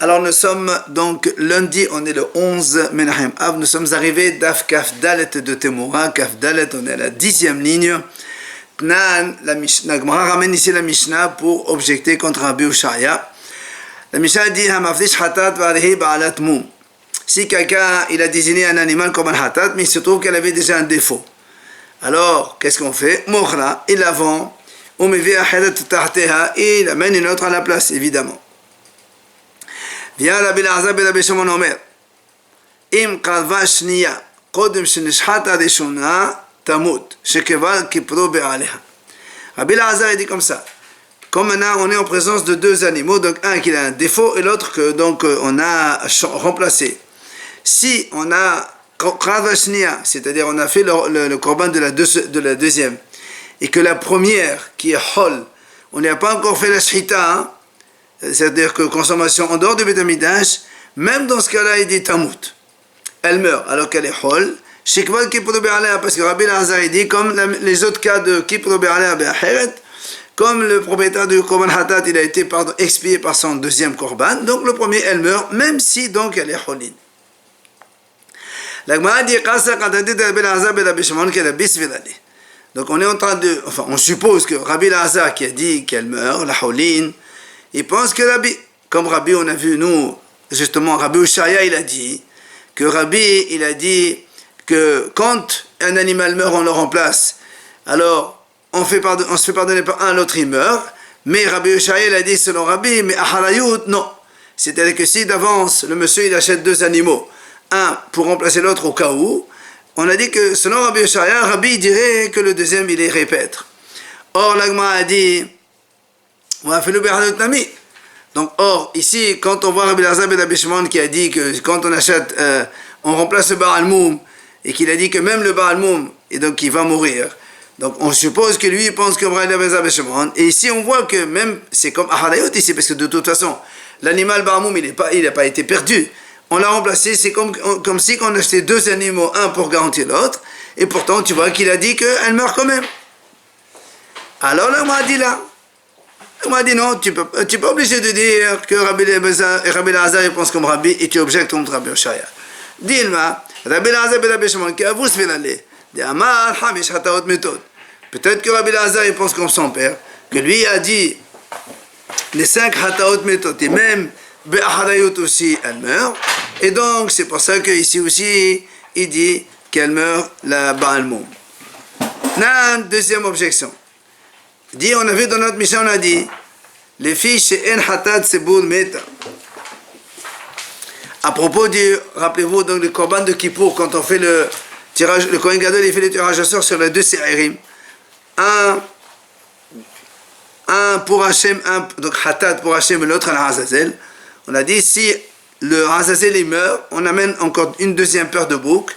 Alors nous sommes donc lundi, on est le 11 Menachem Av, nous sommes arrivés d'Af Kaf Dalet de Temura, Kaf Dalet, on est à la 10e ligne. Tnan, la Gemara ramène ici la Mishnah pour objecter contre Rabbi Ushaya. La Mishnah dit Hamafdish Hatat Varihi Ba'alat Mum. Si quelqu'un il a désigné un animal comme un Hatat, mais il se trouve qu'elle avait déjà un défaut. Alors, qu'est-ce qu'on fait? Mokhra, il la vend, et il amène une autre à la place, évidemment. Vient Rabbi Elazar ben Rabbi Shimon Omer, Im qalva shniya, qodem shenishhata rishona, tamut, shekeval kipro be'aleha. Rabbi Elazar dit comme ça. Comme maintenant on est en présence de deux animaux, donc un qui a un défaut et l'autre que donc on a remplacé. Si on a qalva shniya, c'est-à-dire on a fait le korban de la deuxième, et que la première qui est hol, on n'a pas encore fait la shchita, hein, c'est-à-dire que consommation en dehors du Beit HaMikdash, même dans ce cas-là, il dit tamut. Elle meurt alors qu'elle est hol. Shekval kipro be'alea, parce que Rabbi Elazar dit, comme les autres cas de kipro be'alea be'acheret, comme le propriétaire du korban hatat, il a été expié par son deuxième korban, donc le premier, elle meurt, même si donc elle est holin. La Gemara dit, Qasa qatadit Rabbi Elazar ben Rabbi Shimon ki Rabbi Svilali. Donc on est en train de, enfin on suppose que Rabbi Elazar qui a dit qu'elle meurt, la holin, il pense que Rabbi, comme Rabbi, on a vu, nous, justement, Rabbi Ushaya, il a dit que Rabbi, il a dit que quand un animal meurt, on le remplace. Alors, on se fait pardonner par un, l'autre, il meurt. Mais Rabbi Ushaya, il a dit, selon Rabbi, mais Aharayut, non. C'est-à-dire que si d'avance, le monsieur, il achète deux animaux, un pour remplacer l'autre au cas où, on a dit que selon Rabbi Ushaya, Rabbi dirait que le deuxième, il est répète. Or, l'Agma a dit, donc, or, ici, quand on voit Rabbi Elazar ben Rabbi Shimon qui a dit que quand on achète, on remplace le Baal Moum, et qu'il a dit que même le Baal Moum, et donc il va mourir. Donc, on suppose que lui, il pense comme Rabbi Elazar ben Shimon. Et ici, on voit que même, c'est comme Aharayot ici, parce que de toute façon, l'animal Baal Moum, il n'a pas été perdu. On l'a remplacé, c'est comme si on achetait deux animaux, un pour garantir l'autre, et pourtant, tu vois qu'il a dit qu'elle meurt quand même. Alors, là, on m'a dit là. On m'a dit non, tu n'es pas obligé de dire que Rabbi Elazar il pense comme Rabbi et tu objectes contre Rabbi Ushaya. Dis-moi, Rabbi Elazar ben Rabbi Shimon qui a vous svilali, dit Amar Hamish Hataot Metod. Peut-être que Rabbi Elazar il pense comme son père, que lui a dit les 5 Hataot Metod et même Be'aharayut aussi elle meurt. Et donc c'est pour ça qu'ici aussi il dit qu'elle meurt la Baal Moum. Deuxième objection. Dit, on a vu dans notre mission, on a dit, les filles chez En Hatat Sebour Meta. À propos du, rappelez-vous, donc le korban de Kippour, quand on fait le tirage, le Kohen Gadol, il fait le tirage au sort sur les deux sérim. Un pour Hachem, donc Hatat pour Hachem et l'autre à la Hazazel. On a dit, si le Hazazel il meurt, on amène encore une deuxième paire de boucles.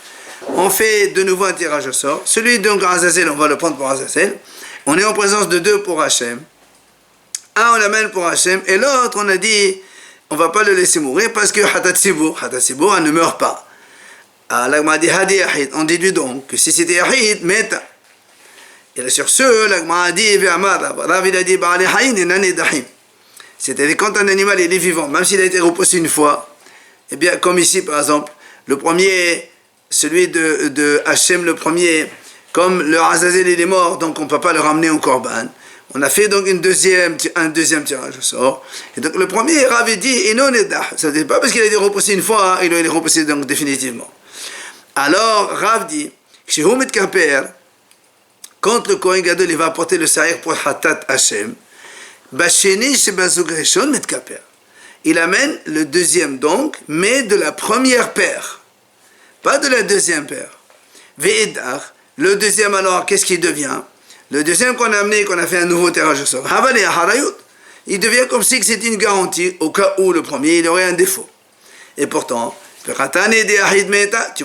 On fait de nouveau un tirage au sort. Celui donc Hazazel, on va le prendre pour Hazazel. On est en présence de deux pour Hachem. Un, on l'amène pour Hachem. Et l'autre, on a dit, on ne va pas le laisser mourir parce que Hatat Sibour, elle ne meurt pas. Alors, l'Agma dit, Hadi Yahid. On déduit donc que si c'était Yahid, Meta. Et sur ce, l'Agma a dit, Rav il a dit, Ba'ali Haïn et Nani Dahim. C'est-à-dire, quand un animal il est vivant, même s'il a été repoussé une fois, eh bien, comme ici, par exemple, le premier, celui de Hachem, le premier, comme le Azazel il est mort, donc on ne peut pas le ramener au Korban. On a fait donc un deuxième tirage au sort. Et donc le premier, Rav dit, et non, ça n'est pas parce qu'il a été repoussé une fois, il est repoussé donc définitivement. Alors Rav dit, quand le Kohen Gadol il va apporter le saïr pour Hatat Hashem, il amène le deuxième donc, mais de la première paire, pas de la deuxième paire. Ve'edar. Le deuxième, alors, qu'est-ce qu'il devient? Le deuxième qu'on a amené, qu'on a fait un nouveau tirage au sort, il devient comme si c'était une garantie au cas où le premier, il aurait un défaut. Et pourtant, tu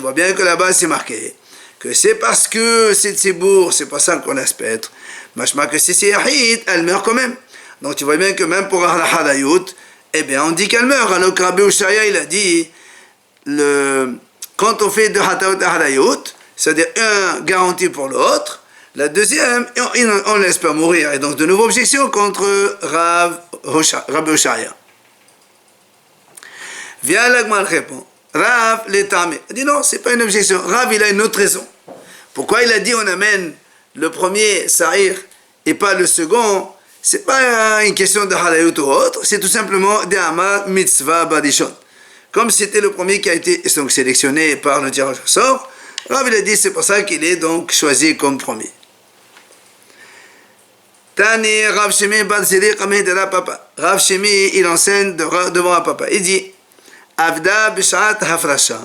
vois bien que là-bas, c'est marqué que c'est parce que c'est Tzibour, c'est pas ça qu'on a spectre. Machma que si c'est Yahid, elle meurt quand même. Donc tu vois bien que même pour Harayut, eh bien, on dit qu'elle meurt. Alors que Rabbi Ushaya, il a dit, quand on fait de Hataot à Harayut, c'est-à-dire un garanti pour l'autre, la deuxième, on ne laisse pas mourir. Et donc, de nouvelles objections contre Rabbi Ushaya. Vient l'Agma répond, Rav l'étamé. Il dit non, c'est pas une objection. Rav, il a une autre raison. Pourquoi il a dit on amène le premier sahir et pas le second? C'est pas une question de halayut ou autre, c'est tout simplement de Amar mitzvah barishon. Comme c'était le premier qui a été donc sélectionné par le tirage au sort, Rav il a dit c'est pour ça qu'il est donc choisi comme premier. Tani Rav Shimi bar Ziri Kameh de la papa. Rav Shimi il enseigne devant un papa. Il dit Avda bishat hafrasha.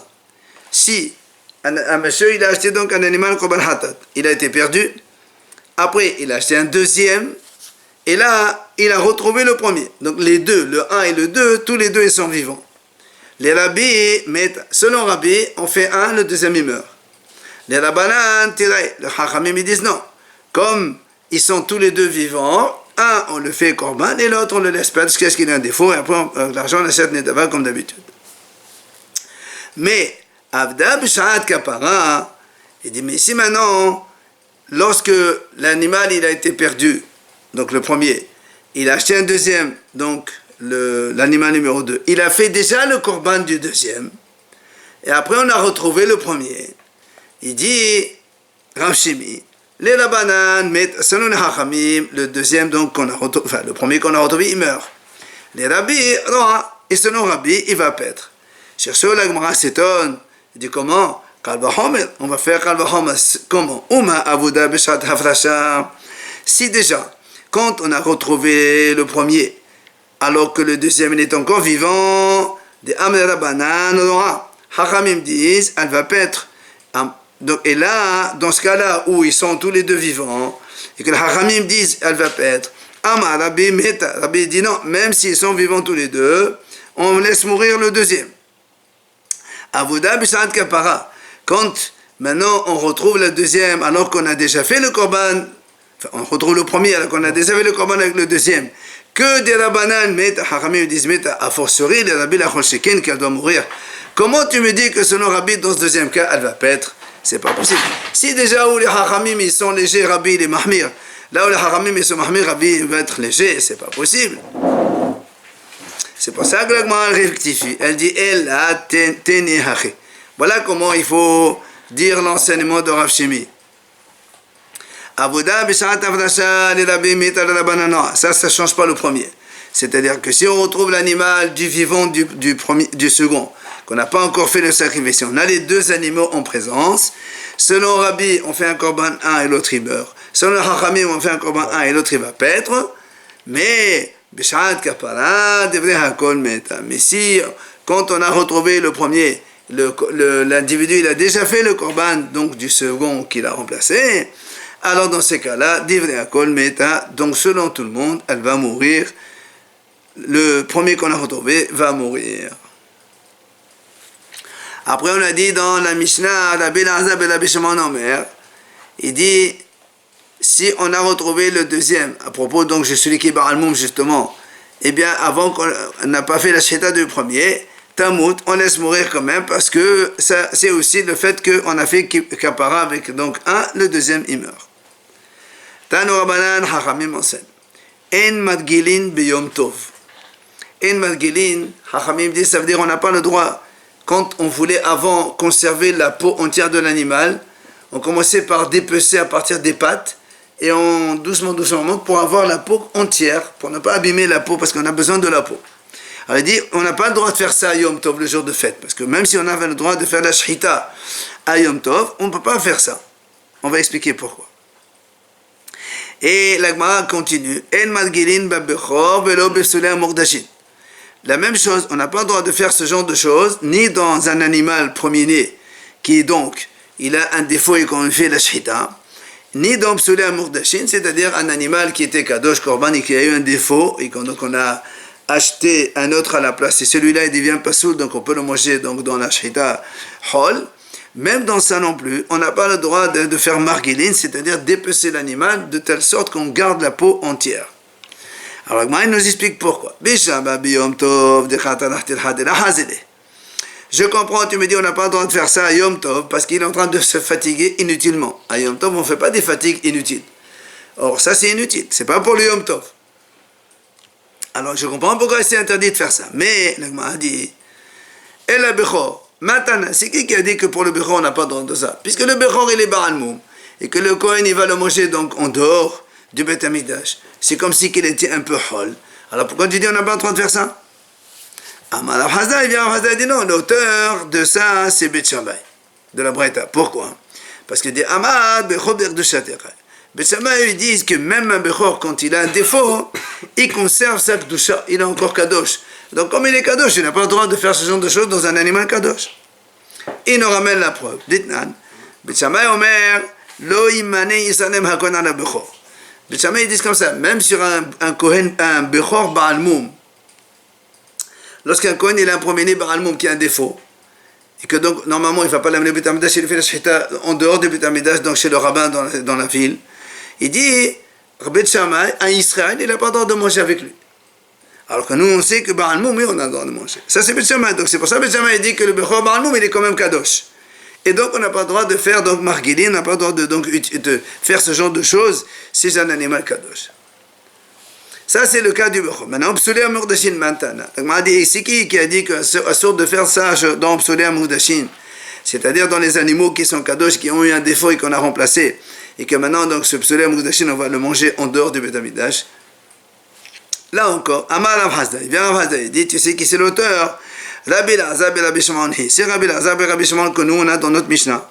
Si un monsieur il a acheté donc un animal korban hatat, il a été perdu. Après il a acheté un deuxième. Et là, il a retrouvé le premier. Donc les deux, le 1 et le 2, tous les deux ils sont vivants. Les rabbis mettent, selon Rabbi, on fait un, le deuxième il meurt. Les rabbanan, tiraï, le hachamim ils disent non. Comme ils sont tous les deux vivants, un on le fait korban et l'autre on le laisse perdre parce qu'il a un défaut et après l'argent on achète netava comme d'habitude. Mais, avda b'shat kapara, il dit mais ici maintenant, lorsque l'animal il a été perdu, donc le premier, il a acheté un deuxième, donc l'animal numéro 2. Il a fait déjà le korban du deuxième, et après on a retrouvé le premier. Il dit, Rav Shimi, les rabbanan mettent, selon les hachamim, le deuxième, donc qu'on a retrouvé, enfin le premier qu'on a retrouvé, il meurt. Les rabbis, et selon Rabbi, il va paître. Chercheur la Gemara s'étonne, il dit comment? Kalvahomer, on va faire Kalvahomer, comment? Uma avuda b'shat hafrasha. Si déjà, quand on a retrouvé le premier, alors que le deuxième il est encore vivant, des Amera Banan, Hachamim disent, elle va paître. Et là, dans ce cas-là où ils sont tous les deux vivants, et que les Hachamim disent, elle va paître, Amar Rabbi Meta, Rabbi dit non, même s'ils sont vivants tous les deux, on laisse mourir le deuxième. Avoda B'Shat Kapara, quand maintenant on retrouve le deuxième, alors qu'on a déjà fait le korban, on retrouve le premier alors qu'on a déjà fait le korban avec le deuxième. Que des rabbanan mettent, hachamim disent, mettent à fortiori les rabbis la chol-sheken qu'elle doit mourir. Comment tu me dis que selon Rabbi, dans ce deuxième cas, elle va paître? C'est pas possible. Si déjà où les hachamim ils sont légers, Rabbi il est mahmir. Là où les hachamim ils sont mahmir, Rabbi va être léger, c'est pas possible. C'est pour ça que la Gemara rectifie. Elle dit, elle a teni haché. Voilà comment il faut dire l'enseignement de Rav Shimi. Avoda b'shat hafrasha les rabbis mettent à la rabbanan. Ça change pas le premier. C'est-à-dire que si on retrouve l'animal du vivant du second, qu'on n'a pas encore fait le sacrifice, si on a les deux animaux en présence, selon Rabbi, on fait un korban un et l'autre il meurt. Selon Hachamim, on fait un korban un et l'autre il va paître. Mais b'shat kapara devrei hakol meta. Mais si, quand on a retrouvé le premier, l'individu il a déjà fait le korban donc du second qu'il a remplacé, alors dans ces cas-là, divrei hakol meta, donc selon tout le monde, elle va mourir. Le premier qu'on a retrouvé va mourir. Après on a dit dans la Mishnah, Rabbi Elazar ben Rabbi Shimon Omer, il dit, si on a retrouvé le deuxième, à propos donc de celui qui est Baal Moum justement, eh bien avant qu'on n'a pas fait la sheta du premier, Tamout, on laisse mourir quand même, parce que ça, c'est aussi le fait qu'on a fait kapara avec donc un, le deuxième il meurt. Tanu Rabbanan Hachamim enseigne. En madgilin biyom tov. En madgilin, Hachamim dit, ça veut dire on n'a pas le droit, quand on voulait avant conserver la peau entière de l'animal, on commençait par dépecer à partir des pattes, et on doucement monte pour avoir la peau entière, pour ne pas abîmer la peau, parce qu'on a besoin de la peau. Alors il dit, on n'a pas le droit de faire ça à Yom Tov, le jour de fête, parce que même si on avait le droit de faire la shchita à Yom Tov, on ne peut pas faire ça. On va expliquer pourquoi. Et la Gemara continue. En madgilin babechor velo besulei mordashin. La même chose, on n'a pas le droit de faire ce genre de choses, ni dans un animal premier-né, qui donc, il a un défaut et qu'on fait la shchita, ni dans besulei mordashin, c'est-à-dire un animal qui était kadosh korban et qui a eu un défaut, et donc on a acheté un autre à la place, et celui-là il devient pasoul, donc on peut le manger donc dans la shchita hol. Même dans ça non plus, on n'a pas le droit de faire margueline, c'est-à-dire d'épecer l'animal de telle sorte qu'on garde la peau entière. Alors, il nous explique pourquoi. Je comprends, tu me dis, on n'a pas le droit de faire ça à Yom Tov, parce qu'il est en train de se fatiguer inutilement. À Yom Tov, on ne fait pas des fatigues inutiles. Or, ça c'est inutile, c'est pas pour le Yom Tov. Alors, je comprends pourquoi c'est interdit de faire ça. Mais, le Gemara dit, Et le Bechor, Matana, c'est qui a dit que pour le Bechor on n'a pas droit de ça? Puisque le Bechor il est Baal Moum, et que le Kohen il va le manger donc en dehors du Beth Amidash. C'est comme si qu'il était un peu hol. Alors pourquoi tu dis on n'a pas le droit de faire ça? Amar Rav Hazda, il vient Rav Hazda, il dit non, l'auteur de ça c'est Beth Shammai, de la Breta. Pourquoi? Parce qu'il dit Amad Bechor Berdushat Echad. Beth Shammai ils disent que même un Bechor quand il a un défaut, il conserve sa Kedusha, il est encore Kadosh. Donc comme il est Kadosh, il n'a pas le droit de faire ce genre de choses dans un animal Kadosh. Il nous ramène la preuve. Dites-nan, Beth Shammai Omer, Lo imane yisanem hakon ala Bechor. Beth Shammai ils disent comme ça, même sur un Kohen, un Bechor Baal Moum, lorsqu'un Kohen il a un premier-né Baal Moum qui a un défaut, et que donc normalement il ne va pas l'amener au Beth Amidash, il fait la shechita en dehors du Beth Amidash, donc chez le rabbin dans la ville, il dit, Beth Shammai, un Israël, il n'a pas le droit de manger avec lui. Alors que nous on sait que Baal Moum, oui, on a le droit de manger. Ça c'est Beth Shammai, donc c'est pour ça que Beth Shammai dit que le Bechor Baal Moum il est quand même Kadosh. Et donc on n'a pas le droit de faire donc marguerite, on n'a pas le droit de faire ce genre de choses si c'est un animal Kadosh. Ça c'est le cas du Bechor. Maintenant, Obsolé Murdashin Mantana. Donc m'a dit, c'est qui a dit que sorte de faire ça dans Obsolé Murdashin, c'est-à-dire dans les animaux qui sont Kadosh, qui ont eu un défaut et qu'on a remplacé, et que maintenant donc ce Obsolé Murdashin on va le manger en dehors du Beth Amidash. Là encore, Amar Rav Hazda, il vient Rav Hazda, il dit, tu sais qui c'est l'auteur? Rabbi Elazar ben Rabbi Shimon hi. C'est Rabbi Elazar ben Rabbi Shimon que nous on a dans notre Mishnah.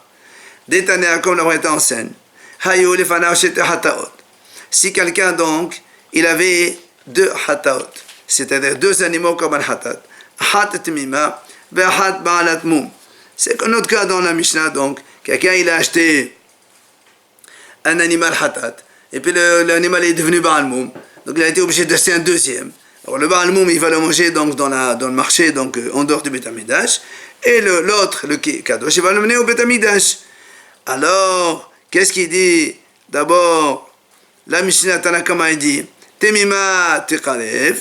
Détané comme la Breta en scène. Hayu lefanav shete hataot. Si quelqu'un donc, il avait deux hataot, c'est-à-dire deux animaux comme un hatat. Hat tmima, ve hat ba'alat moum. C'est que notre cas dans la Mishnah donc, quelqu'un il a acheté un animal hatat, et puis l'animal est devenu ba'al moum. Donc il a été obligé d'acheter un deuxième. Alors le Baal Moum, il va le manger donc dans le marché, donc en dehors du Beth Amidash, et l'autre, le Kadosh, il va le mener au Beth Amidash. Alors, qu'est-ce qu'il dit? D'abord, la Mishnah Tanakama il dit, Temima Tekarev,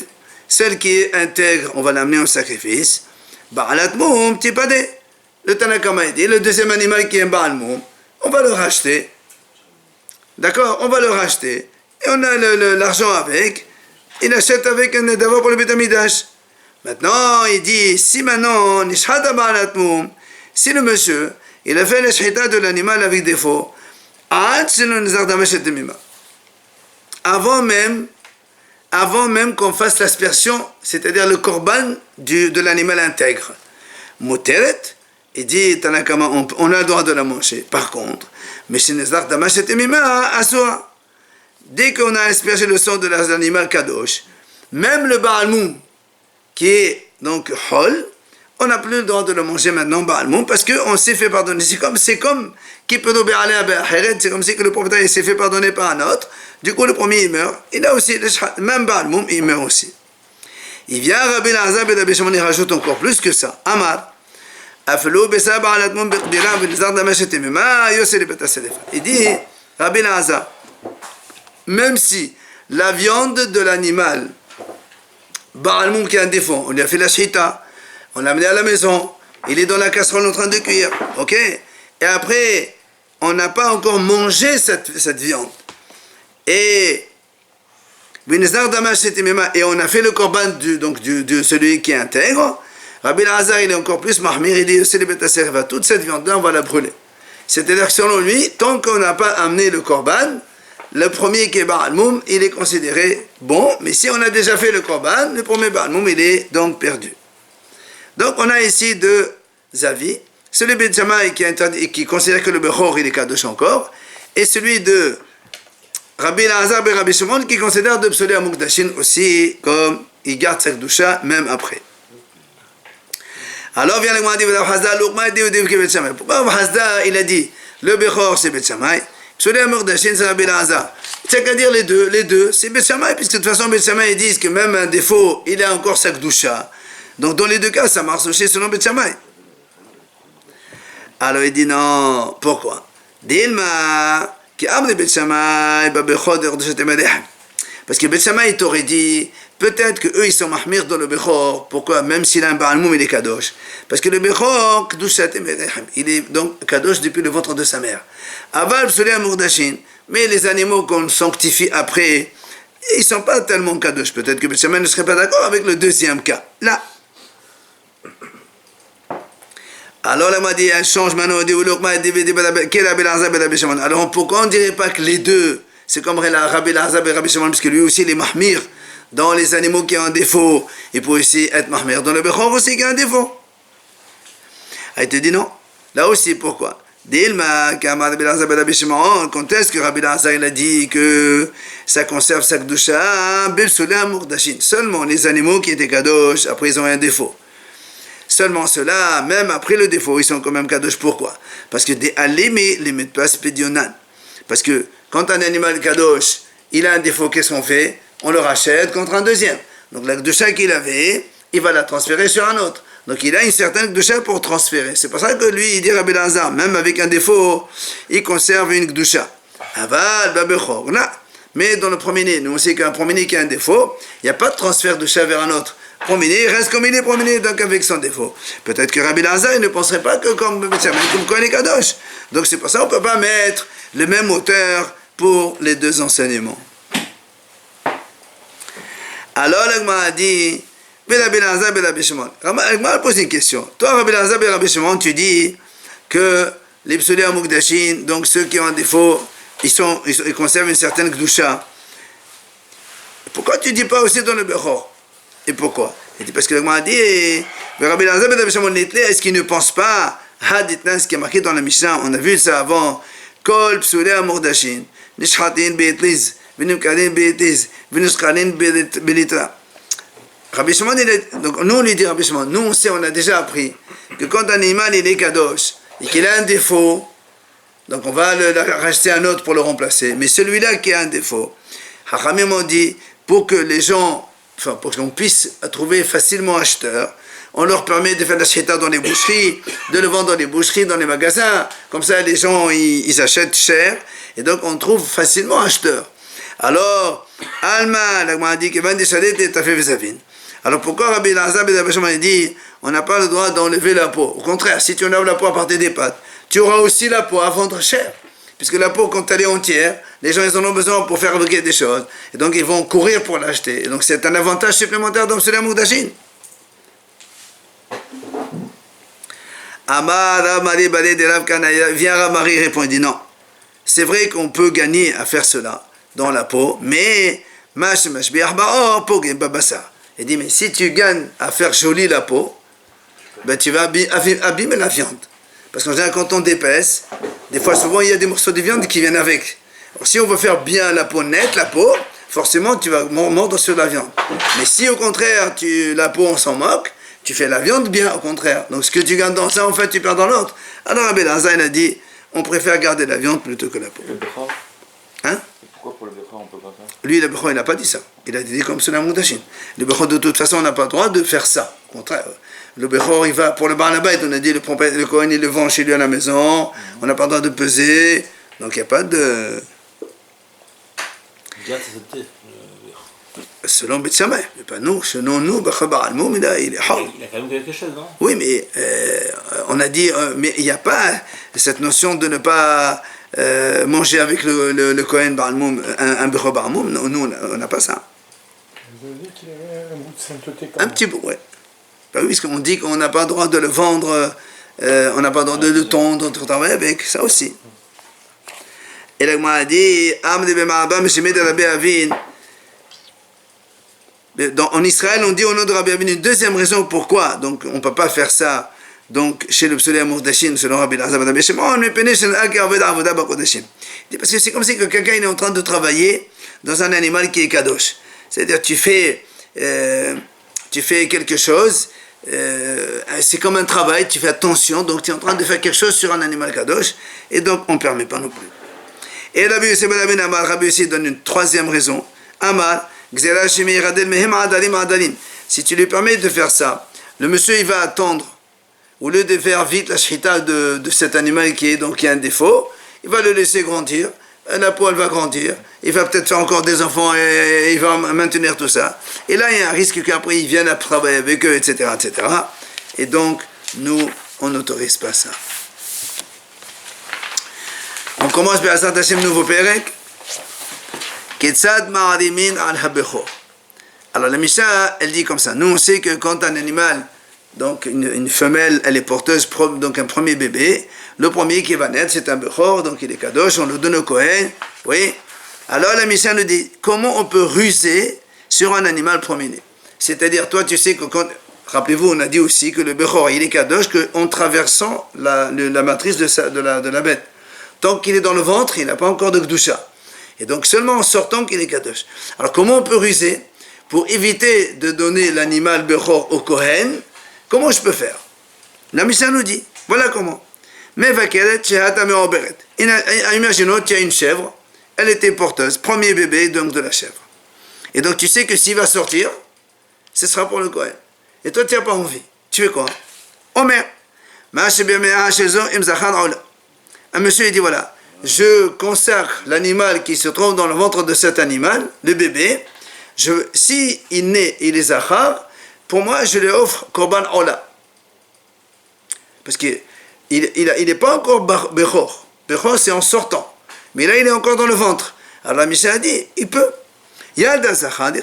celle qui est intègre, on va l'amener au sacrifice. Ba'alat Moum Tipade. Le Tanakama il dit, le deuxième animal qui est un Baal Moum, on va le racheter. D'accord? On va le racheter. Et on a l'argent avec. Il achète avec un d'abord pour le Beth Amidash. Maintenant, il dit, si maintenant, Nishhata Ba'alat Moum, si le monsieur, il a fait la shchita de l'animal avec défaut, avant même qu'on fasse l'aspersion, c'est-à-dire le korban de l'animal intègre. Moteret, il dit, Tanakama, on a le droit de la manger. Par contre, mais chez Nezar Damash et Mima, Asura. Dès qu'on a aspergé le sang de l'animal Kadosh, même le Baal Moum, qui est donc Hol, on n'a plus le droit de le manger maintenant, Baal Moum, parce qu'on s'est fait pardonner. C'est comme c'est comme si que le propriétaire s'est fait pardonner par un autre. Du coup, le premier il meurt. Il a aussi, même Baal Moum, il meurt aussi. Il vient, Rabbi Elazar ben Rabbi Shimon, il rajoute encore plus que ça. Amar, il dit, Rabbi Elazar, même si la viande de l'animal, Baal Moum qui a un défaut, on lui a fait la shita, on l'a amené à la maison, il est dans la casserole en train de cuire, ok? Et après, on n'a pas encore mangé cette viande. Et on a fait le korban de celui qui est intègre. Rabbi Elazar, il est encore plus mahmir, il dit, toute cette viande-là, on va la brûler. C'est-à-dire que selon lui, tant qu'on n'a pas amené le korban, le premier qui est Baal Moum, il est considéré bon, mais si on a déjà fait le korban, le premier Baal Moum, il est donc perdu. Donc on a ici deux avis, celui de Beth Shammai qui considère que le Bechor il est Kadosh encore, et celui de Rabbi Elazar ben Rabbi Shimon qui considère de Psolé Mukdashin aussi comme il garde sa Kedusha même après. Alors vient le Gemara dit Hazda Lukma dit Beth Shammai. Pourquoi Hazda il a dit le Bechor c'est Beth Shammai? Psolé Mukdashin c'est Rabbi Elazar. C'est qu'à dire les deux, c'est Beth Shammai, puisque de toute façon Beth Shammai ils disent que même un défaut, il a encore sa Kedusha. Donc dans les deux cas, ça marche aussi selon Beth Shammai. Alors il dit non, pourquoi? Dilma, qui a amené Beth Shammai, parce que Beth Shammai t'aurait dit, peut-être que eux ils sont mahmir dans le Bechor. Pourquoi? Même s'il a un Baal Moum, il est Kadosh. Parce que le Bechor, il est donc Kadosh depuis le ventre de sa mère. Aval Psolé Mukdashin, mais les animaux qu'on sanctifie après, ils ne sont pas tellement Kadosh. Peut-être que Beth Shammai ne serait pas d'accord avec le deuxième cas. Là. Alors, là, m'a dit, elle change maintenant, alors, pourquoi on ne dirait pas que les deux, c'est comme Rabbi Elazar et Rabbi Shimon, parce que lui aussi, il est mahmir dans les animaux qui ont un défaut, il peut aussi être mahmir dans le Bechor aussi qui a un défaut. Elle te dit non. Là aussi, pourquoi? Dilma, quand est-ce que Rabbi Elazar il a dit que ça conserve sa kedusha? Seulement les animaux qui étaient kadosh, après ils ont un défaut. Seulement ceux-là, même après le défaut, ils sont quand même kadosh. Pourquoi? Parce que des alimi limit pas spédionan. Parce que quand un animal kadosh, il a un défaut, qu'est-ce qu'on fait? On le rachète contre un deuxième. Donc la kedusha qu'il avait, il va la transférer sur un autre. Donc il a une certaine kedusha pour transférer. C'est pour ça que lui, il dit Rabbi Elazar, même avec un défaut, il conserve une kedusha. Aval, babechor, là. Mais dans le premier-né, nous on sait qu'un premier-né qui a un défaut, il n'y a pas de transfert de chat vers un autre. Premier-né, il reste comme il est premier-né, donc avec son défaut. Peut-être que Rabbi Elazar, il ne penserait pas que comme Kohen et Kadosh. Donc c'est pour ça qu'on ne peut pas mettre le même auteur pour les deux enseignements. Alors, l'Agma a dit, Rabbi Elazar et Rabbi Shimon. L'Agma a posé une question. Toi, Rabbi Elazar et Rabbi Shimon, tu dis que les psauliers à Mukdashin, donc ceux qui ont un défaut, ils conservent une certaine kedusha. Pourquoi tu ne dis pas aussi dans le Bechor? Et pourquoi? Il dit parce que l'Agma a dit, Rabbi Elazar et Rabbi Shimon, est-ce qu'ils ne pensent pas, Haditnan, ce qui est marqué dans la Mishnah, on a vu ça avant, Kol psauliers à Mukdashin, Nishchatin be'etliz, Venimkarin be'etliz, Venuskarin be'litra. Rabbi Shimon, donc nous on lui dit Rabbi Shimon, nous on sait, on a déjà appris que quand un animal il est kadosh et qu'il a un défaut, donc on va racheter un autre pour le remplacer. Mais celui-là qui a un défaut, Hachamim ont dit, pour que les gens, enfin pour qu'on puisse trouver facilement acheteur, on leur permet de faire la shita dans les boucheries, de le vendre dans les boucheries, dans les magasins. Comme ça les gens ils achètent cher et donc on trouve facilement acheteur. Alors, Alma, l'Agma a dit que Van Deshadet est à fait vezavine. Alors pourquoi Rabbi Elazar et Rabbi Shimon dit on n'a pas le droit d'enlever la peau? Au contraire, si tu enlèves la peau à partir des pattes, tu auras aussi la peau à vendre cher. Puisque la peau, quand elle est entière, les gens ils en ont besoin pour faire fabriquer des choses. Et donc ils vont courir pour l'acheter. Et donc c'est un avantage supplémentaire dans ce Mukdashin. Amar Ramari Balé de Rav Kanaya, vient Ramari répond, il dit non. C'est vrai qu'on peut gagner à faire cela dans la peau, mais il dit mais si tu gagnes à faire jolie la peau, ben tu vas abîmer la viande. Parce qu'en général, quand on dépaisse, des fois, souvent, il y a des morceaux de viande qui viennent avec. Alors, si on veut faire bien la peau nette, la peau, forcément, tu vas mordre sur la viande. Mais si, au contraire, la peau, on s'en moque, tu fais la viande bien, au contraire. Donc, ce que tu gagnes dans ça, en fait, tu perds dans l'autre. Alors, Rabbi Elazar, il a dit, on préfère garder la viande plutôt que la peau. Hein? Pourquoi pour le Bechor, on ne peut pas faire? Lui, le Bechor, il n'a pas dit ça. Il a dit comme cela Mukdashin. Le Bechor, de toute façon, on n'a pas le droit de faire ça. Au contraire. Le Bechor, il va pour le Baal Habayit, on a dit le Kohen, il le vend chez lui à la maison, on n'a pas le droit de peser, donc il n'y a pas de. Selon Beth Shammai, mais pas nous, selon nous, Bechor Baal Moum, il est hors. Il a quand même quelque chose, non? Oui, mais on a dit, mais il n'y a pas cette notion de ne pas manger avec le Kohen Baal Moum, un Bechor Baal Moum, nous, on n'a pas ça. Vous avez dit qu'il avait un bout de sainteté quand Un même. petit bout, oui. Ben oui, parce qu'on dit qu'on n'a pas le droit de le vendre, on n'a pas le droit de le tondre, de travailler avec, ça aussi. Et là, moi, a dit, en Israël, on dit au nom de Rabbi Avin une deuxième raison pourquoi, donc on ne peut pas faire ça, donc chez le psaulier Mukdashin, selon Rabbi Elazar, parce que c'est comme si que quelqu'un est en train de travailler dans un animal qui est kadosh. C'est-à-dire, tu fais quelque chose, c'est comme un travail, tu fais attention, donc tu es en train de faire quelque chose sur un animal kadosh, et donc on ne permet pas non plus. Et Rabbi Yossi donne une troisième raison. Amar, si tu lui permets de faire ça, le monsieur il va attendre, au lieu de faire vite la shrita de cet animal qui a un défaut, il va le laisser grandir, la peau elle va grandir, il va peut-être faire encore des enfants et il va maintenir tout ça. Et là il y a un risque qu'après ils viennent à travailler avec eux, etc., etc. Et donc nous on n'autorise pas ça. On commence par Asat Hashem nouveau Perek. Ketzad ma'arimin al habechor. Alors la Mishnah elle dit comme ça. Nous on sait que quand un animal donc une femelle, elle est porteuse, donc un premier bébé. Le premier qui va naître, c'est un Bechor, donc il est Kadosh, on le donne au Kohen. Oui. Alors la Mishnah nous dit, comment on peut ruser sur un animal premier-né? C'est-à-dire, toi, tu sais que quand... Rappelez-vous, on a dit aussi que le Bechor, il est Kadosh qu'en traversant la matrice de la bête. Tant qu'il est dans le ventre, il n'a pas encore de Gdusha. Et donc seulement en sortant qu'il est Kadosh. Alors comment on peut ruser pour éviter de donner l'animal Bechor au Kohen? Comment je peux faire? La Mishnah nous dit, voilà comment. Imaginons qu'il y a une chèvre, elle était porteuse, premier bébé donc de la chèvre. Et donc tu sais que s'il va sortir, ce sera pour le Kohen. Et toi tu n'as pas envie. Tu fais quoi? Omer. Un monsieur il dit voilà, je consacre l'animal qui se trouve dans le ventre de cet animal, le bébé, si il naît, il est zachar, pour moi je lui offre korban ola. Parce qu'il n'est pas encore bechor. Bechor c'est en sortant. Mais là il est encore dans le ventre. Alors la Mishnah a dit, il peut. Yalda zachar, dit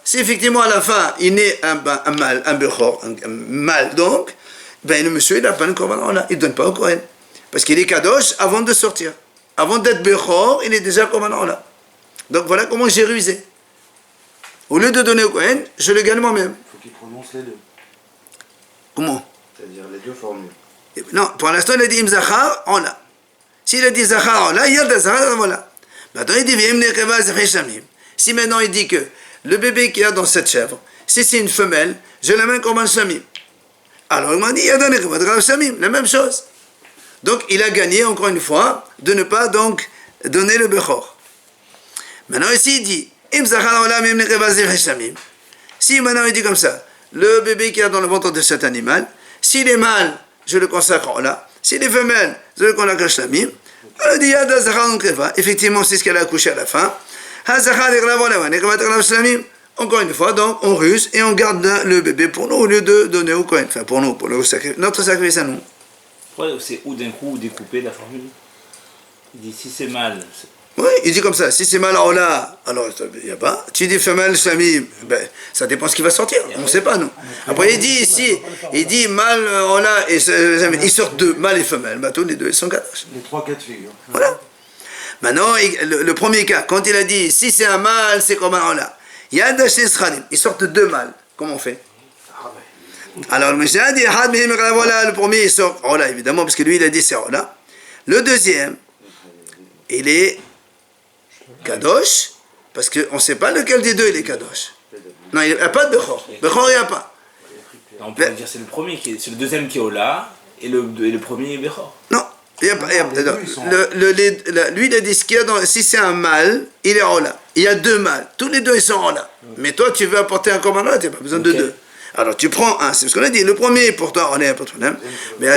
si effectivement à la fin il naît un mâle, un bechor, un mâle donc, ben le monsieur il n'a pas le korban ola, il ne donne pas au Kohen. Parce qu'il est kadosh avant de sortir. Avant d'être bechor, il est déjà korban ola. Donc voilà comment j'ai rusé. Au lieu de donner au Kohen, je le gagne moi-même. Il faut qu'il prononce les deux. Comment? C'est-à-dire les deux formules. Non, pour l'instant, il a dit Imzachar, ola. S'il a dit Zachar, ola, il y a de Zachar, voilà. Maintenant, il dit si maintenant il dit que le bébé qu'il y a dans cette chèvre, si c'est une femelle, je la mets comme un shamim. Alors il m'a dit, il y a donné un shamim, la même chose. Donc il a gagné, encore une fois, de ne pas donc donner le bechor. Maintenant ici il dit, si maintenant il dit comme ça, le bébé qui est dans le ventre de cet animal, s'il est mâle, je le consacre en là, s'il est femelle, je le consacre en shamim. Il dit, effectivement c'est ce qu'elle a accouché à la fin. Encore une fois, donc on ruse et on garde le bébé pour nous au lieu de donner au Kohen. Enfin pour nous, pour notre sacrifice à nous. Ouais, c'est ou d'un coup ou découpé la formule. Il dit si c'est mal. Oui, il dit comme ça, si c'est mal en là, alors il n'y a pas. Tu dis femelle, shamim, ben, ça dépend ce qui va sortir, on ne sait pas nous. Après il dit ici, il dit mal en là, et il sort deux, mâle et femelle, ben, tous les deux ils sont kadosh. Les trois cas de figure. Voilà. Maintenant, le premier cas, quand il a dit si c'est un mâle, c'est comme un en là. Il y a ils sortent deux mâles, comment on fait? Alors le Mishnah dit le premier il sort Ola évidemment parce que lui il a dit c'est Ola. Le deuxième il est Kadosh parce qu'on ne sait pas lequel des deux il est Kadosh. Non, il n'y a pas de Bechor. Bechor il n'y a pas. On peut dire c'est le premier c'est le deuxième qui est Ola et le premier est Bechor. Non, il n'y a pas. Lui il a dit ce qu'il y a dans, si c'est un mâle il est Ola. Il y a deux mâles. Tous les deux ils sont Ola. Mais toi tu veux apporter un commandant, tu n'as pas besoin de deux. Alors tu prends un, c'est ce qu'on a dit, le premier pour toi, on est pas de problème. Mais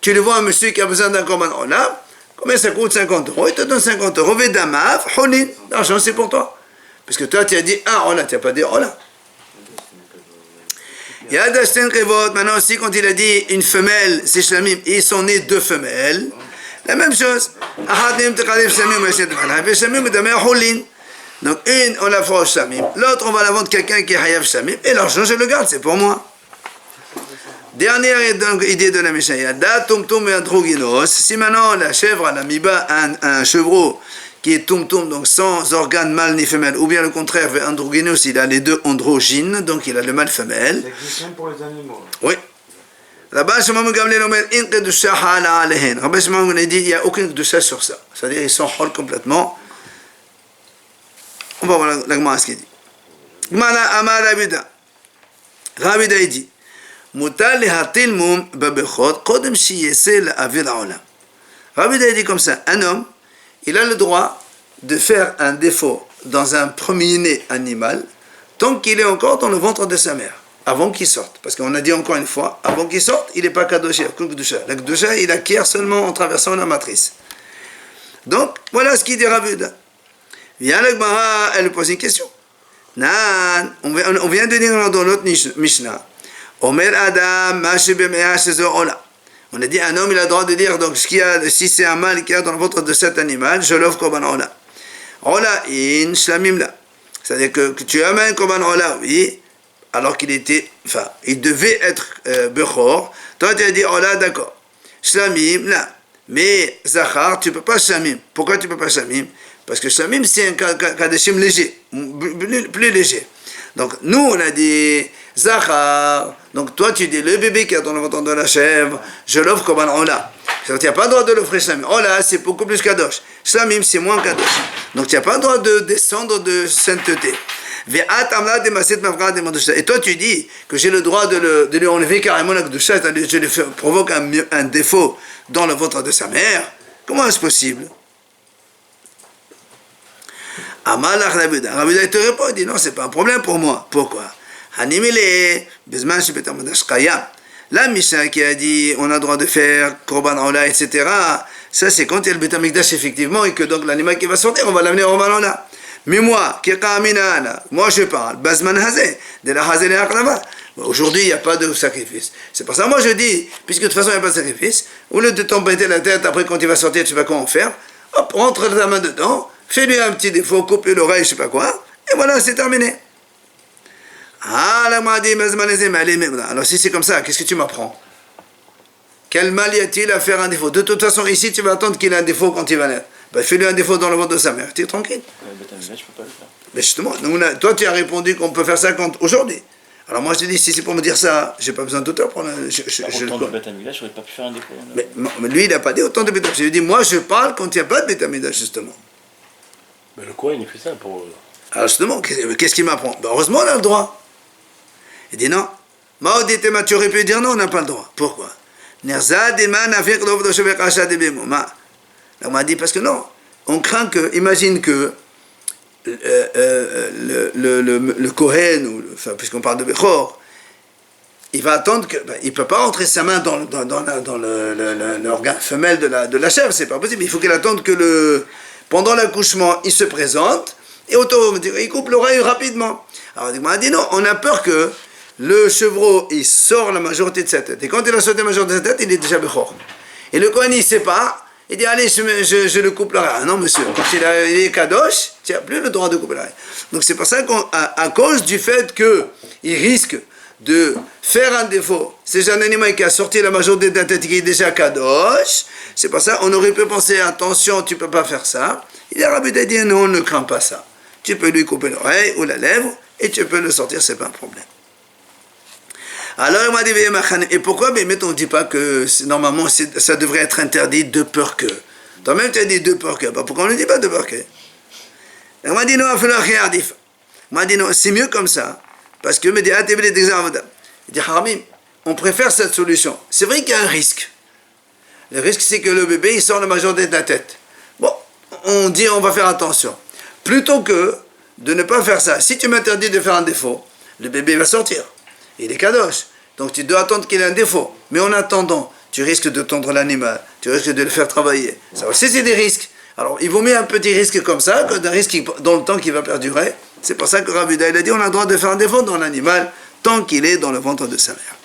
tu le vois un monsieur qui a besoin d'un commandant là, combien ça coûte? 50 €, il te donne 50 €, Vedamav, Honin, l'argent c'est pour toi. Parce que toi tu as dit un là, tu n'as pas dit là. Maintenant aussi quand il a dit une femelle, c'est Shlamim, ils sont nés deux femelles, la même chose. Donc une, on la fera au Shamim, l'autre on va la vendre quelqu'un qui est Hayav Shamim, et l'argent je le garde, c'est pour moi. Dernière idée de la Mishnah, Tumtum et Androgynos, si maintenant la chèvre, la miba, un chevreau qui est Tumtum, donc sans organe mâle ni femelle, ou bien le contraire, Androgynos, il a les deux androgynes, donc il a le mâle femelle. Ça existe même pour les animaux. Oui. Rabbi Shimon Gamliel Omer, in kedusha hala alehen. Rabbi Shimon a dit, il n'y a aucune kedusha sur ça. C'est-à-dire, ils sont hol complètement. On va voir la Gemara ce qu'il dit. Gmara Amar Rabida. Rabida il dit, Mutal lehatil mum babechot kodem shiyese la'avir ha'olam. Rabida il dit comme ça, un homme, il a le droit de faire un défaut dans un premier-né animal tant qu'il est encore dans le ventre de sa mère, avant qu'il sorte. Parce qu'on a dit encore une fois, avant qu'il sorte, il n'est pas kadosh, la kedusha, il acquiert seulement en traversant la matrice. Donc, voilà ce qu'il dit Rabida. Viens la Gemara, elle pose une question. Nan, on vient de dire dans notre Mishnah. Omer Adam, Ola. On a dit un homme il a le droit de dire donc ce qu'il y a, si c'est un mâle qui a dans le ventre de cet animal, je l'offre comme un Ola. Ola in shlamim la. C'est-à-dire que tu amènes comme un Ola, oui, alors qu'il était, enfin, il devait être Bechor. Toi, tu as dit, oh là, d'accord. Shlamim, là. Mais Zachar, tu ne peux pas Shlamim. Pourquoi tu ne peux pas Shlamim? Parce que Shlamim, c'est un Kadeshim léger, plus léger. Donc, nous, on a dit Zachar. Donc, toi, tu dis, le bébé qui est dans le ventre de la chèvre, je l'offre comme un Ola. Tu n'as pas le droit de l'offrir Shlamim. Ola, c'est beaucoup plus Kadosh. Shlamim, c'est moins Kadosh. Donc, tu n'as pas le droit de descendre de sainteté. Et toi, tu dis que j'ai le droit de lui enlever carrément la Kedusha, je lui provoque un défaut dans le ventre de sa mère. Comment est-ce possible? Amalach Rabuda. Rabuda, il te répond, il dit non, c'est pas un problème pour moi. Pourquoi? La Mishnah qui a dit on a le droit de faire Korban Ola, etc. Ça, c'est quand il y a le Beth Amikdash, effectivement, et que donc l'animal qui va sortir, on va l'amener au Korban Ola. Mais moi, moi je parle, Bazman Hazé, de la Hazé et Aklava. Aujourd'hui, il n'y a pas de sacrifice. C'est pour ça que moi je dis, puisque de toute façon il n'y a pas de sacrifice, au lieu de t'embêter la tête, après quand il va sortir, tu sais pas comment faire, hop, rentre ta main dedans, fais-lui un petit défaut, coupe-lui l'oreille, je sais pas quoi, et voilà, c'est terminé. Ah, la m'a dit, alors si c'est comme ça, qu'est-ce que tu m'apprends? Quel mal y a-t-il à faire un défaut? De toute façon, ici, tu vas attendre qu'il ait un défaut quand il va naître. Ben, fais-lui un défaut dans le ventre de sa mère, tu es tranquille. Je peux pas le faire. Mais justement, toi tu as répondu qu'on peut faire ça aujourd'hui. Alors moi je te dis, si c'est pour me dire ça, j'ai pas besoin d'auteur pour Autant de Beth Amikdash, j'aurais pas pu faire un défaut. Mais lui il n'a pas dit autant de Beth Amikdash. Je lui ai dit, moi je parle quand il n'y a pas de Beth Amikdash justement. Mais le Kohen, il fait ça pour... Alors justement, qu'est-ce qu'il m'apprend? Ben, heureusement on a le droit. Il dit non. Maoditema, tu aurais pu dire non, on n'a pas le droit. Pourquoi? On m'a dit parce que non, on craint que, imagine que le Kohen, enfin, puisqu'on parle de Bechor, il va attendre que, il ne peut pas rentrer sa main dans l'organe femelle de la chèvre, c'est pas possible. Il faut qu'il attende que pendant l'accouchement, il se présente et il coupe l'oreille rapidement. Alors on m'a dit non, on a peur que le chevreau, il sort la majorité de sa tête. Et quand il a sorti la majorité de sa tête, il est déjà Bechor. Et le Kohen, il ne sait pas. Il dit, allez, je le coupe l'oreille. Ah non, monsieur, quand il est Kadosh, tu n'as plus le droit de couper l'oreille. Donc c'est pour ça qu'à cause du fait qu'il risque de faire un défaut, c'est un animal qui a sorti la majorité de la tête qui est déjà Kadosh, c'est pour ça qu'on aurait pu penser, attention, tu ne peux pas faire ça. Il a Rabbi dit, non, ne crains pas ça. Tu peux lui couper l'oreille ou la lèvre et tu peux le sortir, c'est pas un problème. Alors il m'a dit, et pourquoi on ne dit pas que normalement ça devrait être interdit de peur que? Toi-même tu as dit de peur que, pourquoi on ne dit pas de peur que? Il m'a dit non, il m'a dit non, c'est mieux comme ça, parce que il dit, Haramim, on préfère cette solution. C'est vrai qu'il y a un risque. Le risque c'est que le bébé il sort la majorité de la tête. Bon, on dit on va faire attention. Plutôt que de ne pas faire ça, si tu m'interdis de faire un défaut, le bébé va sortir. Il est Kadosh. Donc tu dois attendre qu'il ait un défaut. Mais en attendant, tu risques de tondre l'animal, tu risques de le faire travailler. Ça aussi, c'est des risques. Alors, il vaut mieux un petit risque comme ça que d'un risque dans le temps qui va perdurer. C'est pour ça que Rabbi Uda, il a dit on a le droit de faire un défaut dans l'animal tant qu'il est dans le ventre de sa mère.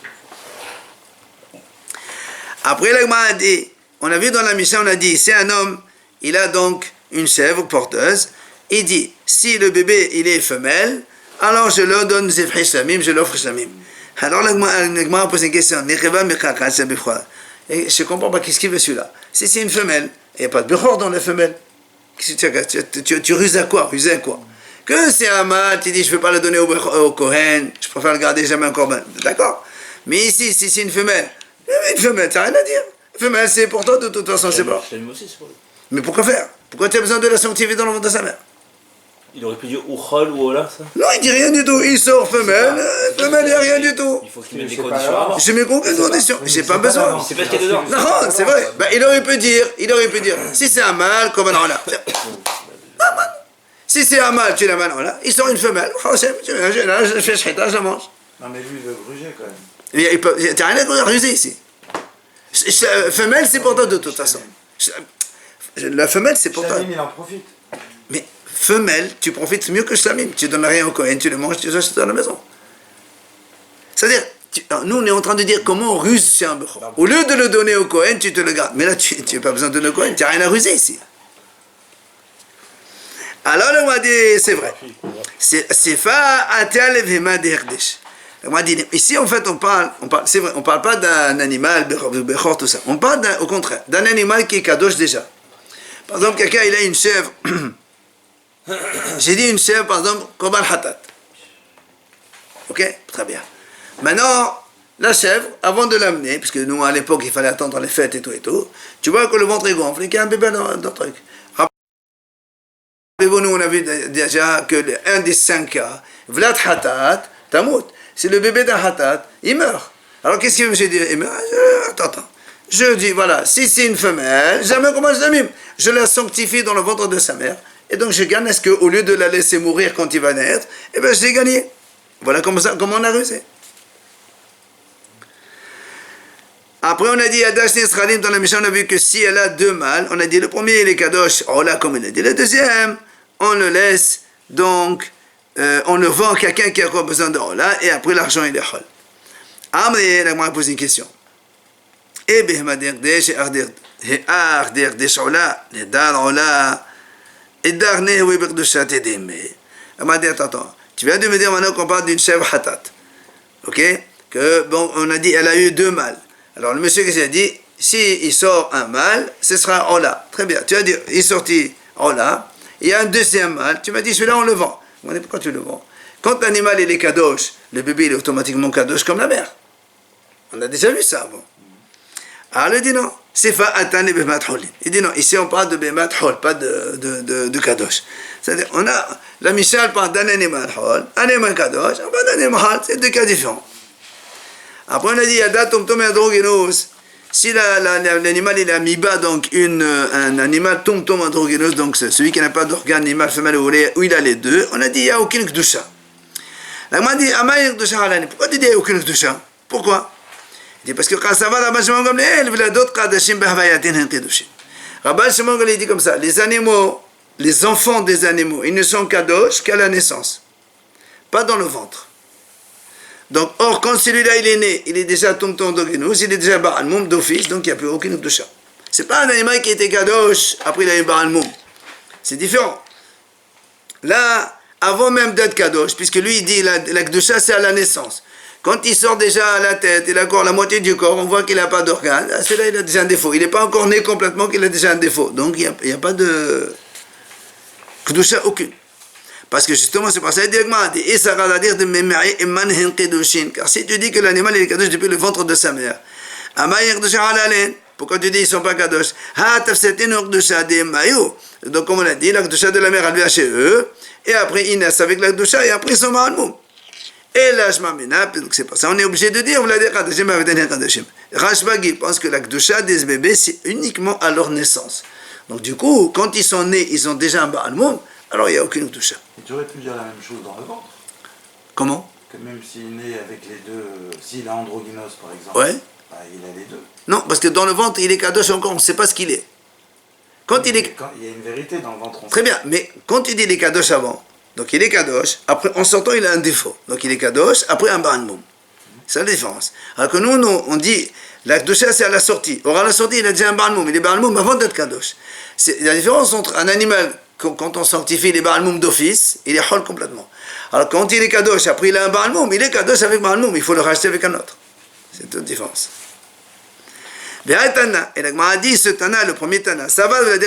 Après, l'Agma a dit, on a vu dans la Mishnah, on a dit, c'est un homme, il a donc une chèvre porteuse. Il dit, si le bébé, il est femelle, alors je leur donne Zefri Shlamim, je l'offre Shlamim. Alors l'Agma pose une question. Et je ne comprends pas qu'est-ce qu'il veut celui-là. Si c'est une femelle, il n'y a pas de Bechor dans la femelle. Tu ruses à quoi? Ruser à quoi? Que c'est un mâle, tu dis je ne veux pas le donner au Kohen, je préfère le garder jamais un Korban. D'accord? Mais ici, si c'est une femelle, ça n'a rien à dire. Une femelle, c'est pour toi de toute façon, je ne sais pas. Mais pourquoi faire? Pourquoi tu as besoin de la sanctifier dans le ventre de sa mère? Il aurait pu dire Uchol ou Ola, ça? Non, il dit rien du tout. Il sort femelle, il n'y a rien du tout. Il faut qu'il mette des conditions avant. Je mets aucune condition. J'ai pas besoin. C'est pas ce qu'il y a dedans. Non, c'est vrai. Il aurait pu dire, si c'est un mâle, comme un Ola. Si c'est un mâle, tu l'as mal, voilà. Il sort une femelle. Je fais shchita, je la mange. Non, mais lui, il veut gruger quand même. Il n'y a rien à ruser ici. Femelle, c'est pour toi de toute façon. La femelle, c'est pour toi. Shlamim, il en profite. Mais femelle, tu profites mieux que Shlamim. Tu donnes rien au Kohen, tu le manges, tu les achètes à la maison. C'est-à-dire, nous on est en train de dire comment on ruse sur un Bechor. Au lieu de le donner au Kohen, tu te le gardes. Mais là, tu n'as pas besoin de donner au Kohen, tu n'as rien à ruser ici. Alors, on m'a dit, c'est vrai. C'est fa atal vema derdesh. Ici, en fait, c'est vrai, on parle pas d'un animal, bechor, tout ça. On parle au contraire, d'un animal qui est kadosh déjà. Par exemple, quelqu'un, il a une chèvre. J'ai dit une chèvre, par exemple, korban hatat. Ok? Très bien. Maintenant, la chèvre, avant de l'amener, puisque nous, à l'époque, il fallait attendre les fêtes et tout, tu vois que le ventre est gonflé, qu'il y a un bébé dans le truc. Nous, on a vu déjà que un des 5 cas, Vlad Hatat, Tamout, c'est le bébé d'un Hatat, il meurt. Alors qu'est-ce que je dis? Il meurt. Attends. Je dis, voilà, si c'est une femelle, jamais comment je la mime. Je la sanctifie dans le ventre de sa mère, et donc je gagne, est-ce qu'au lieu de la laisser mourir quand il va naître, eh bien je l'ai gagné. Voilà comment on a réussi. Après, on a dit, Adash Nisralim, dans la Mishnah, on a vu que si elle a 2 mâles, on a dit le premier, il est Kadosh, oh là, comme il a dit. Le deuxième, on le laisse, donc, on le vend à quelqu'un qui a encore besoin de Ola, et après l'argent, il est Hol. Amri, la moi pose une question. Et Behmadir Desh, et Ardir Desh Ola, les Dar Ola, et Darne, oui, Berdusha, Tedeme. Elle m'a dit, attends, tu viens de me dire maintenant qu'on parle d'une chèvre Hatat. Ok? Que, bon, on a dit, elle a eu 2 mâles. Alors le monsieur qui s'est dit, si il sort un mâle, ce sera Ola. Très bien, tu as dit, il est sorti Ola, il y a un deuxième mâle, tu m'as dit, celui-là on le vend. On m'a dit, pourquoi tu le vends? Quand l'animal il est kadosh, le bébé il est automatiquement kadosh comme la mère. On a déjà vu ça avant. Alors il dit non, c'est fa atane bemat holin. Il dit non, ici on parle de bemat hol, pas de kadosh. C'est-à-dire, on a, la Mishnah parle d'un animal hol, un animal kadosh, on parle d'un animal hol, c'est 2 cas différents. Après on a dit, Yada Tomtom et Androgynos, si l'animal il a mis bas, donc un animal Tomtom Androgynos, donc celui qui n'a pas d'organe, animal femelle ou il a les 2, on a dit, il n'y a aucune Kdusha. La m'a dit, Amaïr Kdusha Halani, pourquoi tu dis, il n'y a aucune Kdusha? Pourquoi? Il dit, parce que quand ça va, Rabban Shimon Gamliel, il y a d'autres Kadashim Behavayatin Hen Kedushim. Rabban Shimon Gamliel dit comme ça, les animaux, les enfants des animaux, ils ne sont kadosh qu'à la naissance, pas dans le ventre. Donc, or, quand celui-là il est né, il est déjà Tomtom Doginous, il est déjà Baal Moum d'office, donc il n'y a plus aucune Kdusha. C'est pas un animal qui était Kadosh, après il a eu Baal Moum. C'est différent. Là, avant même d'être Kadosh, puisque lui il dit la Kdusha c'est à la naissance. Quand il sort déjà à la tête, il a encore la moitié du corps, on voit qu'il n'a pas d'organe, celui-là il a déjà un défaut. Il n'est pas encore né complètement qu'il a déjà un défaut. Donc il n'y a pas de Kdusha aucune. Parce que justement, c'est pour ça qu'il dit car si tu dis que l'animal est kadosh depuis le ventre de sa mère, pourquoi tu dis qu'ils ne sont pas kadosh? Donc, comme on a dit, la kdusha de la mère, elle vient chez eux, et après ils naissent avec la kdusha, et après ils sont ma'almoum. Et là, donc c'est pas ça, on est obligé de dire, Rashbagi pense que la kdusha des bébés, c'est uniquement à leur naissance. Donc, du coup, quand ils sont nés, ils ont déjà un ma'almoum, alors il n'y a aucune kdusha. Et tu aurais pu dire la même chose dans le ventre. Comment? Que même s'il est né avec les 2, s'il a androgynos par exemple, ouais. Bah, il a les 2. Non, parce que dans le ventre, il est kadosh encore, on ne sait pas ce qu'il est. Quand il est... Quand il y a une vérité dans le ventre. Très bien, mais quand il dit il est kadosh avant, donc il est kadosh, après en sortant il a un défaut. Donc il est kadosh, après un barnmoum. C'est la différence. Alors que nous, on dit, la kdusha c'est à la sortie. Or à la sortie, il a déjà un barnmoum. Il est barnmoum avant d'être kadosh. C'est la différence entre un animal... Quand on sanctifie les Baal Moum d'office, il est hol complètement. Alors quand il est kadosh, après il a un Baal Moum, il est kadosh avec Baal Moum, il faut le racheter avec un autre. C'est toute différence. Et la Gemara a dit, ce Tana, le premier Tana, ça va, le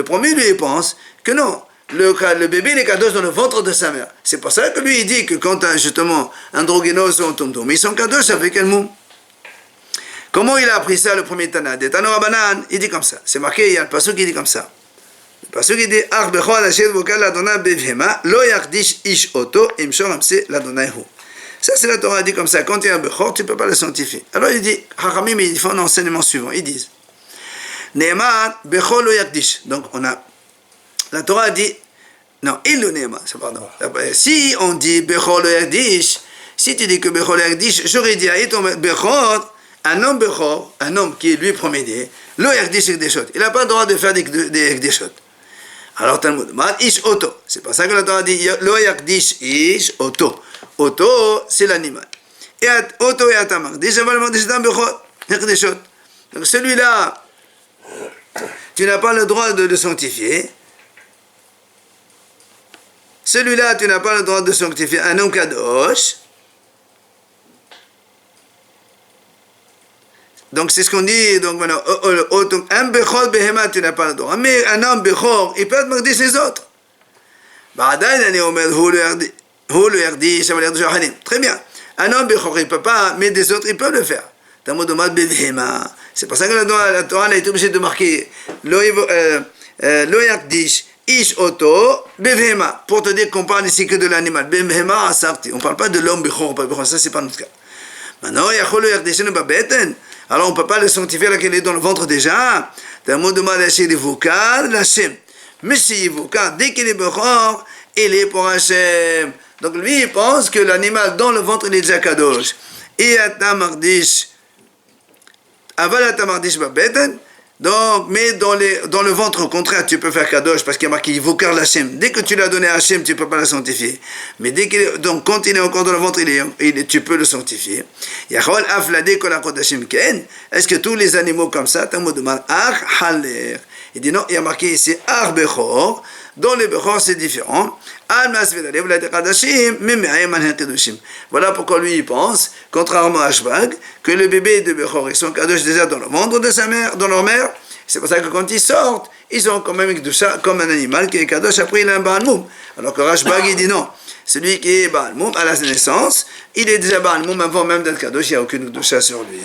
premier lui il pense que non, le bébé il est kadosh dans le ventre de sa mère. C'est pour ça que lui il dit que quand justement androgynos ou tomtom, ils sont kadosh avec un moum. Comment il a appris ça le premier Tana? Des Tano Rabanan, il dit comme ça. C'est marqué, il y a le passage qui dit comme ça. Parce qu'il dit Ach bechol asher vokal l'Adonai bevhema lo yakdish ish oto imshor amse l'Adonai hu. Ça c'est la Torah dit comme ça. Quand il y a un bechor, tu ne peux pas le sanctifier. Alors il dit Hachamim ils font un enseignement suivant. Ils disent Neemar bechol lo yakdish. Donc on a la Torah dit non il le Neemar. Pardon. Si on dit bechol lo yakdish, si tu dis que bechol lo yakdish, j'aurais dit à ton bechor. Un homme bechor, un homme qui est lui premier-né, lo yakdish ekdeshot. Il n'a pas le droit de faire des ekdeshot. Alors Talmud, Mad ish oto. C'est pas ça que la Torah dit lo yakdish ish oto. Oto, c'est l'animal. Et oto et atamar. Déjà valement des bechor, ekdeshot. Donc celui-là, tu n'as pas le droit de le sanctifier. celui-là, tu n'as pas le droit de sanctifier un homme kadosh. Donc c'est ce qu'on dit, donc maintenant, un bechor behema, tu n'as pas le droit. Mais un homme bechor, il peut être maqdish les autres. Très bien. Un homme bechor, il ne peut pas, mais des autres, ils peuvent le faire. C'est pour ça que la Torah a été obligée de marquer lo yakdish ish oto bevhema, pour te dire qu'on parle ici que de l'animal. Bevhema asarti. On ne parle pas de l'homme bechor, ça c'est pas notre cas. Maintenant, yachol lo yakdishenu babeten. Alors on ne peut pas le sanctifier là qu'il est dans le ventre déjà. Mais si dès qu'il est bechor, il est pour Hachem. Donc lui, il pense que l'animal dans le ventre, il est déjà kadosh. Et atamardish, aval atamardish babeten. Donc, mais dans le ventre, au contraire, tu peux faire kadosh parce qu'il y a marqué Yivukar l'Hachem. Dès que tu l'as donné à Hachem, tu ne peux pas la sanctifier. Mais donc, quand il est encore dans le ventre, tu peux le sanctifier. Est-ce que tous les animaux comme ça, il dit non, il y a marqué ici Ar Bechor. Dans les Bechor, c'est différent. Voilà pourquoi lui, il pense, contrairement à Ashbag, que le bébé de Bechor, ils sont kadosh déjà dans le ventre de sa mère, dans leur mère. C'est pour ça que quand ils sortent, ils ont quand même comme un animal qui est kadosh, après il a un Baal Moum. Alors que Ashbag, il dit non. Celui qui est Baal Moum, à la naissance, il est déjà Baal Moum avant même d'être kadosh, il n'y a aucune doucha sur lui.